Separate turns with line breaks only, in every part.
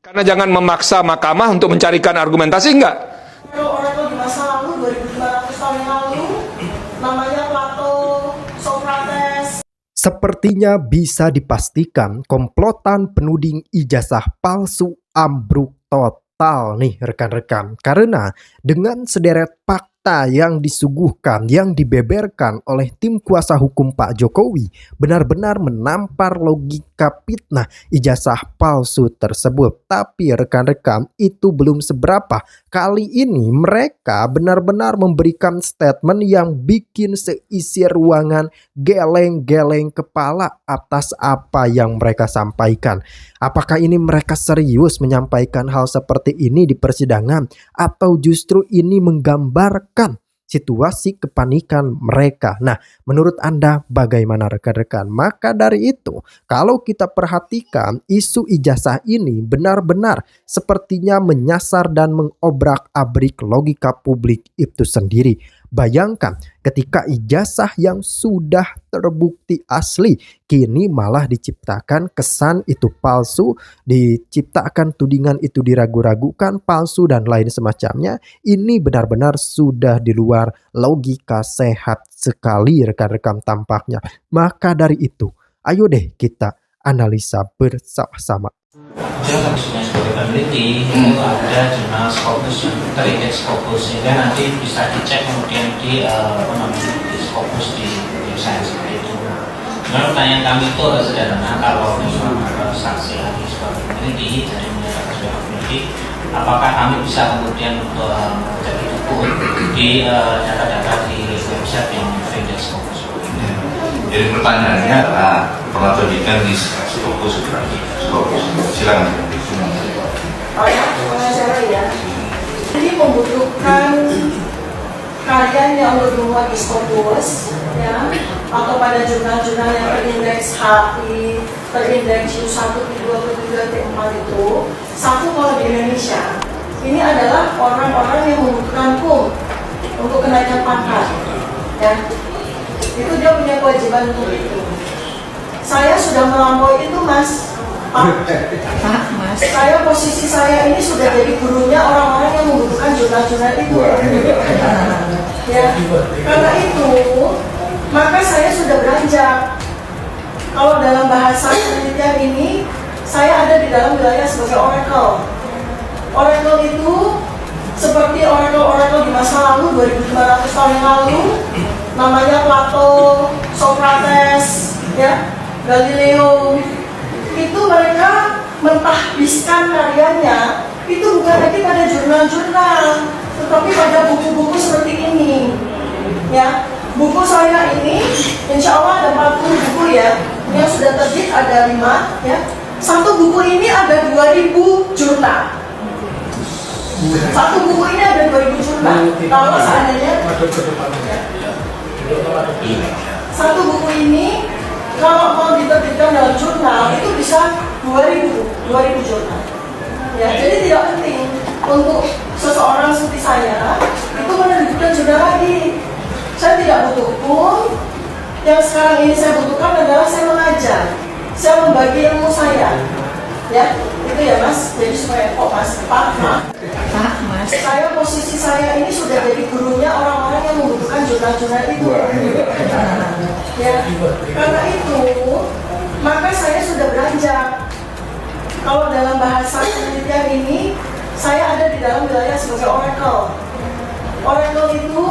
Karena jangan memaksa mahkamah untuk mencarikan argumentasi, enggak.
Orakel di masa lalu, 2500 tahun yang lalu, namanya Plato, Socrates.
Sepertinya bisa dipastikan komplotan penuding ijazah palsu ambruk total nih rekan-rekan. Karena dengan sederet fakta yang disuguhkan, yang dibeberkan oleh tim kuasa hukum Pak Jokowi, benar-benar menampar logika fitnah ijazah palsu tersebut. Tapi rekan-rekan, itu belum seberapa. Kali ini mereka benar-benar memberikan statement yang bikin seisi ruangan geleng-geleng kepala atas apa yang mereka sampaikan. Apakah ini mereka serius menyampaikan hal seperti ini di persidangan, atau justru ini menggambarkan situasi kepanikan mereka? Nah, menurut Anda bagaimana rekan-rekan? Maka dari itu, kalau kita perhatikan isu ijazah ini benar-benar sepertinya menyasar dan mengobrak-abrik logika publik itu sendiri. Bayangkan ketika ijazah yang sudah terbukti asli kini malah diciptakan kesan itu palsu, diciptakan tudingan itu diragu-ragukan, palsu dan lain semacamnya. Ini benar-benar sudah di luar logika sehat sekali rekan-rekan tampaknya. Maka dari itu, ayo deh kita analisa bersama-sama.
Sebagai peneliti itu ada jurnal Scopus yang terindeks Scopus, sehingga nanti bisa dicek kemudian di Scopus di website seperti itu. Nah, pertanyaan kami itu sederhana, kalau memang saksi ahli sebagai peneliti dari menyatakan sebagai peneliti, apakah kami bisa kemudian untuk mengecek itu pun di data-data di website yang terindeks Scopus?
Jadi pertanyaannya adalah penelitian di Scopus. Silakan.
Pengacara ya. Jadi membutuhkan karya yang bermuat di Scopus, ya, atau pada jurnal-jurnal yang terindeks HI, terindeks U1, T2, T3, T4 itu. Satu kalau di Indonesia, ini adalah orang-orang yang membutuhkan PUM untuk kenaikan pangkat, ya. Itu dia punya kewajiban untuk itu. Saya sudah melampaui itu, Mas. Pak, Mas. Posisi saya ini sudah jadi gurunya orang-orang yang membutuhkan jurnal-jurnal itu. Ya, karena itu, maka saya sudah beranjak. Kalau dalam bahasa penelitian ini, saya ada di dalam wilayah sebagai oracle. Oracle itu seperti oracle-oracle di masa lalu, 2500 tahun yang lalu, namanya Plato, Socrates, ya, Galileo. Itu mereka mentahbiskan karyanya itu bukan lagi pada jurnal-jurnal, tetapi pada buku-buku seperti ini, ya. Buku saya ini insya Allah ada 40 buku ya, yang sudah terbit ada 5 ya. Satu buku ini ada 2000 jurnal. Satu buku ini ada 2000 jurnal. Kalau seandainya satu buku ini kalau mau diterbitkan dalam jurnal itu bisa 2000 jurnal. Ya, jadi tidak penting untuk seseorang seperti saya itu menerbitkan jurnal lagi. Saya tidak butuh pun. Yang sekarang ini saya butuhkan adalah saya mengajar, saya membagi ilmu saya. Ya, itu ya Mas. Jadi supaya Pak, Mas. Posisi saya ini sudah jadi gurunya orang-orang yang membutuhkan jurnal-jurnal itu. Ya, karena itu, maka saya sudah beranjak. Kalau dalam bahasa penelitian ini, saya ada di dalam wilayah sebagai oracle. Oracle itu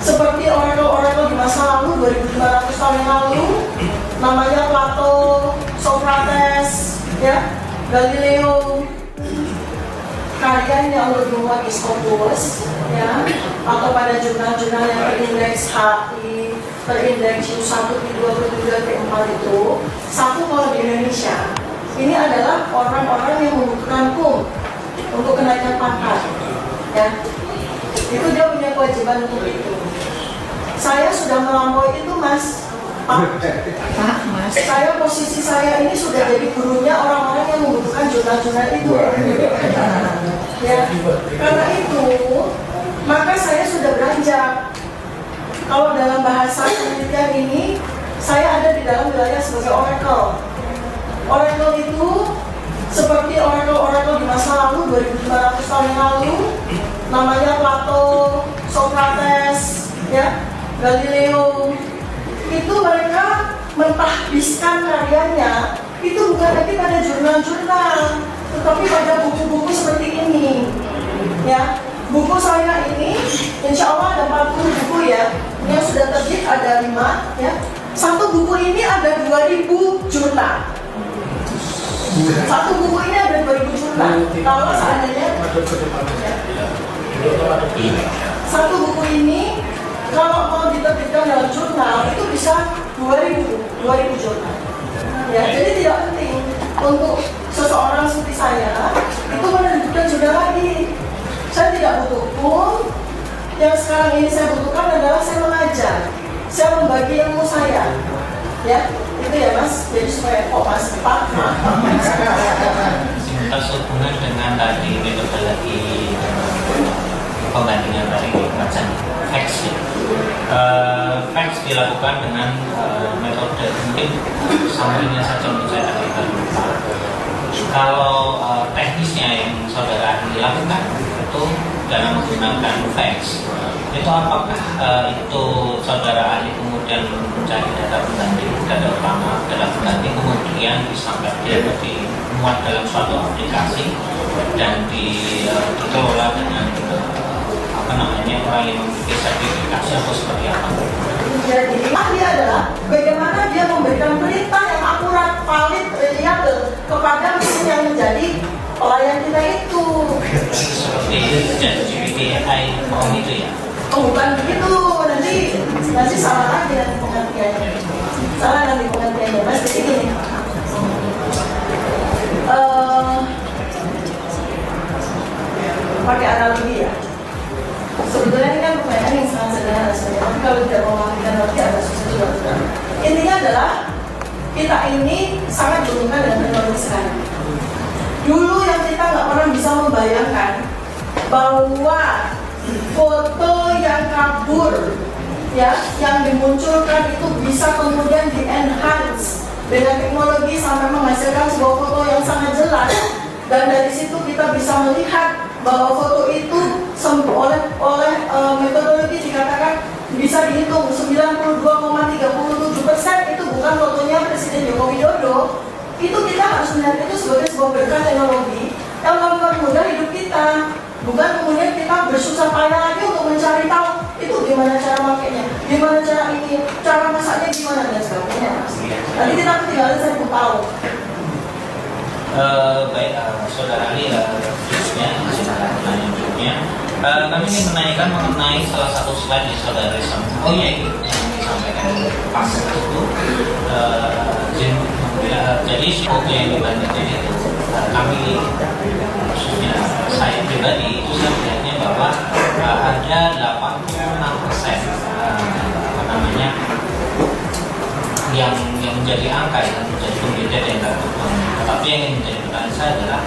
seperti oracle-oracle di masa lalu, 2500 tahun yang lalu, namanya Plato, Socrates, ya, Galileo. Karya yang bermuat di Scopus, ya, atau pada jurnal-jurnal yang terindeks HI, terindeks U1, T2, T3, T4 itu. Satu kalau di Indonesia, ini adalah orang-orang yang membutuhkan PUM untuk kenaikan pangkat, ya. Itu dia punya kewajiban untuk itu. Saya sudah melampaui itu, Mas. Pak, Mas. Posisi saya ini sudah jadi gurunya orang-orang yang membutuhkan jurnal-jurnal itu. Ya, karena itu, maka saya sudah beranjak. Kalau dalam bahasa penelitian ini, saya ada di dalam wilayah sebagai oracle. Oracle itu seperti oracle-oracle namanya Plato, Socrates, ya, Galileo, itu mereka mentahbiskan karyanya itu bukan lagi pada jurnal-jurnal, tetapi pada buku-buku seperti ini, ya. Buku saya ini, insya Allah ada 40 buku ya, yang sudah terbit ada 5, ya. Satu buku ini ada 2000 jurnal. Satu buku ini ada 2000 jurnal. Kalau seandainya satu buku ini kalau mau diterbitkan dalam jurnal itu bisa 2000 jurnal. Ya, jadi tidak penting untuk seseorang seperti saya itu menerbitkan jurnal lagi. Saya tidak butuh pun. Yang sekarang ini saya butuhkan adalah saya mengajar, saya membagi ilmu saya, ya itu ya Mas. Jadi supaya Mas cepat.
Sehubungan dengan tadi metodologi pembandingan dari macam facts ya. Facts dilakukan dengan metode mungkin sampingnya saja untuk saya katakan. Kalau teknisnya yang saudara lakukan itu dalam menggunakan facts, itu apakah itu saudara ahli kemudian mencari data pembanding, data utama, data pembanding kemudian disampaikan dimuat dalam suatu aplikasi dan dikelola dengan orang yang memiliki sertifikasi atau seperti apa?
Jadi dia adalah bagaimana dia memberikan perintah yang akurat, valid, reliable kepada mesin yang menjadi pelayan kita itu.
Seperti GPT AI itu ya?
Oh, bukan begitu, nanti salah lagi nanti pengertiannya. Salah nanti pengertiannya, Mas. Jadi gini, pakai analogi ya. Sebetulnya ini kan permainan yang sangat sederhana sebenarnya, tapi kalau tidak memakai analogi agak susah juga. Intinya adalah kita ini sangat berhubungan dengan teknologi sekarang. Dulu yang kita nggak pernah bisa membayangkan bahwa foto yang kabur, ya, yang dimunculkan itu bisa kemudian di-enhance dengan teknologi sampai menghasilkan sebuah foto yang sangat jelas, dan dari situ kita bisa melihat bahwa foto itu oleh metodologi dikatakan bisa dihitung 92,37% itu bukan fotonya Presiden Joko Widodo. Itu kita harus melihat itu sebagai sebuah berkah teknologi yang membuat mudah hidup kita. Bukan kemudian kita bersusah payah lagi untuk mencari tahu itu gimana cara makainya, gimana cara ini, cara masaknya gimana dan sebagainya. Nanti kita ketinggalan 1000 tahun.
Baik, saudara Ali, terusnya kami ingin menanyakan mengenai salah satu slide yang saudara sampaikan. Oh iya, ini yang disampaikan pas itu. Jadi scope yang dibandingkan itu kami, khususnya saya pribadi itu saya melihatnya bahwa ada 86% yang menjadi angka, yang menjadi pembeda dan tetapi yang menjadi pertanyaan saya adalah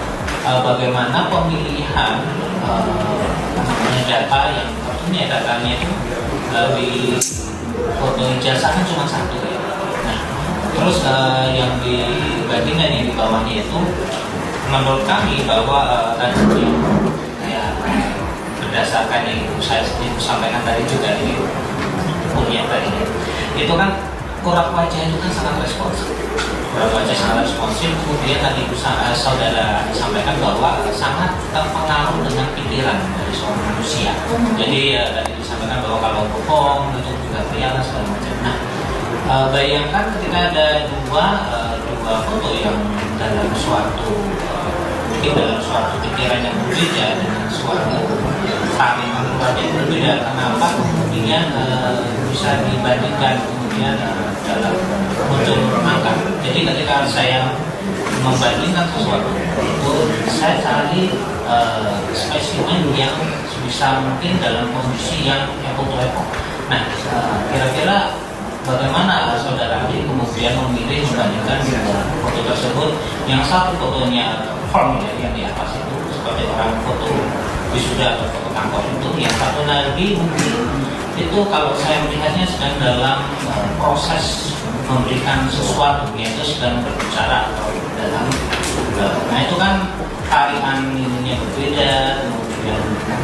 bagaimana pemilihan data yang tentunya datanya itu di foto ijazah kan cuma satu ya. Nah, terus yang dibandingkan yang di bawahnya itu menurut kami bahwa tadi ya, berdasarkan yang saya sampaikan tadi juga ini punya tadi itu kan kurang wajah itu kan sangat responsif. Kurang wajah sangat responsif. Kemudian tadi saudara disampaikan bahwa sangat terpengaruh dengan pikiran dari seorang manusia. Jadi tadi disampaikan bahwa kalau bohong itu juga kelihatan segala macam. Nah, bayangkan ketika ada dua foto yang dalam suatu mungkin dalam suatu pikiran yang berbeda dengan suatu timing yang berbeda. Kenapa kemudian bisa dibandingkan kemudian dalam muncul angka? Jadi ketika saya membandingkan sesuatu itu saya cari spesimen yang bisa mungkin dalam kondisi yang apple to apple. Nah, kira-kira bagaimana saudara Ali kemudian memilih membandingkan foto tersebut? Yang satu fotonya form ya, yang di atas itu seperti orang foto wisuda atau foto kantor itu, yang satu lagi mungkin itu kalau saya melihatnya sedang dalam proses memberikan sesuatu, yaitu sedang berbicara atau dalam nah itu kan tarian ininya berbeda, kemudian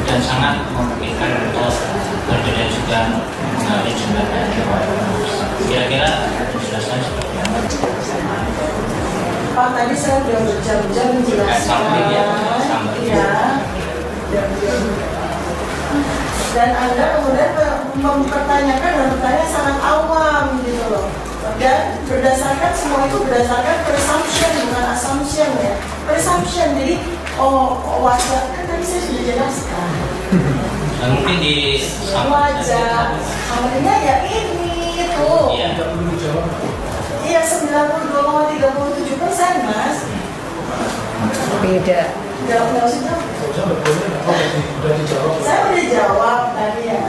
dan sangat memungkinkan untuk berbeda juga mengenai jembatan. Kira-kira dijelaskan seperti apa?
Pak, tadi saya sudah berjam-jam menjelaskan. Ya. Dan Anda kemudian mempertanyakan dan pertanyaan sangat awam gitu loh. Dan berdasarkan semua itu berdasarkan presumption bukan assumption ya. Presumption, jadi wajar kan tadi saya sudah jelaskan.
Dan mungkin di
Wajar, namanya ya ini itu. Iya 92,37%, Mas.
Beda.
Nggak usah jawab. Saya udah jawab tadi ya.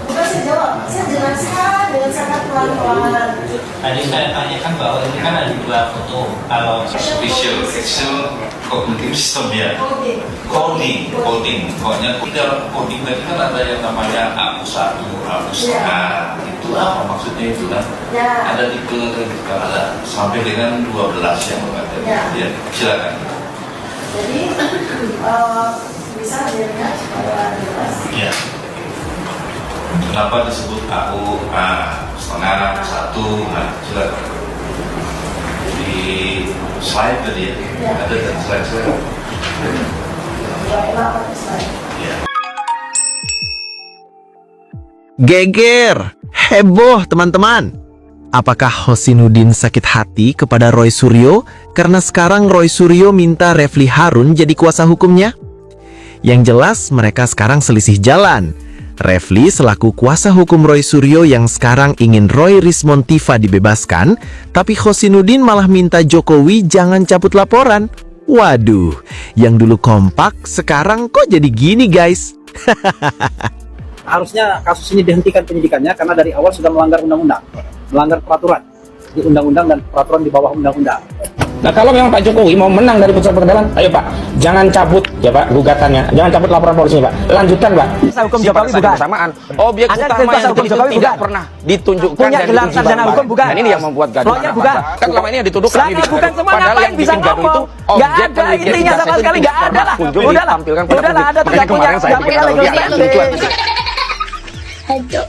Bukan saya jawab, saya jelaskan dengan sangat pelan-pelan.
tadi saya tanyakan bahwa ini kan ada dua foto. Kalau
Special Action Cognitive System ya.
Coding.
Coding. Pokoknya di dalam coding tadi kan ada yang namanya AU1, AU1. Itu apa maksudnya itu kan?
Ya.
Ada tipe ada sampai dengan 12 yang ada. Ya, silakan.
Jadi bisa dilihat supaya jelas.
Ya. Kenapa disebut AU setengah, 1? Nah, silakan. Di slide tadi ya, ada dan slide.
Baiklah, pakai slide.
Ya.
Geger, heboh teman-teman. Apakah Hosinuddin sakit hati kepada Roy Suryo karena sekarang Roy Suryo minta Refly Harun jadi kuasa hukumnya? Yang jelas mereka sekarang selisih jalan. Refly selaku kuasa hukum Roy Suryo yang sekarang ingin Roy Rismontiva dibebaskan, tapi Hosinuddin malah minta Jokowi jangan cabut laporan. Waduh, yang dulu kompak sekarang kok jadi gini guys?
Harusnya kasus ini dihentikan penyidikannya karena dari awal sudah melanggar undang-undang, melanggar peraturan di undang-undang dan peraturan di bawah undang-undang.
Nah, kalau memang Pak Jokowi mau menang dari putusan pengadilan, ayo Pak, jangan cabut ya Pak gugatannya, jangan cabut laporan polisinya Pak, lanjutkan Pak.
Kuasa hukum Jokowi bukan.
Bersamaan. Objek
Anda
utama
kuasa
yang
hukum
dituduh
Jokowi
tidak
bukan.
pernah ditunjukkan
Punya
dan
gelar
diuji
sarjana
bareng-bareng.
hukum bukan.
Dan ini yang membuat gaduh.
Lawyer bukan.
Kan selama ini yang dituduh kami
Selama bukan semua ngapain bisa ngomong? Nggak ada intinya sama sekali, nggak ada lah. Udahlah, ada tidak punya legal standing.
Aduh.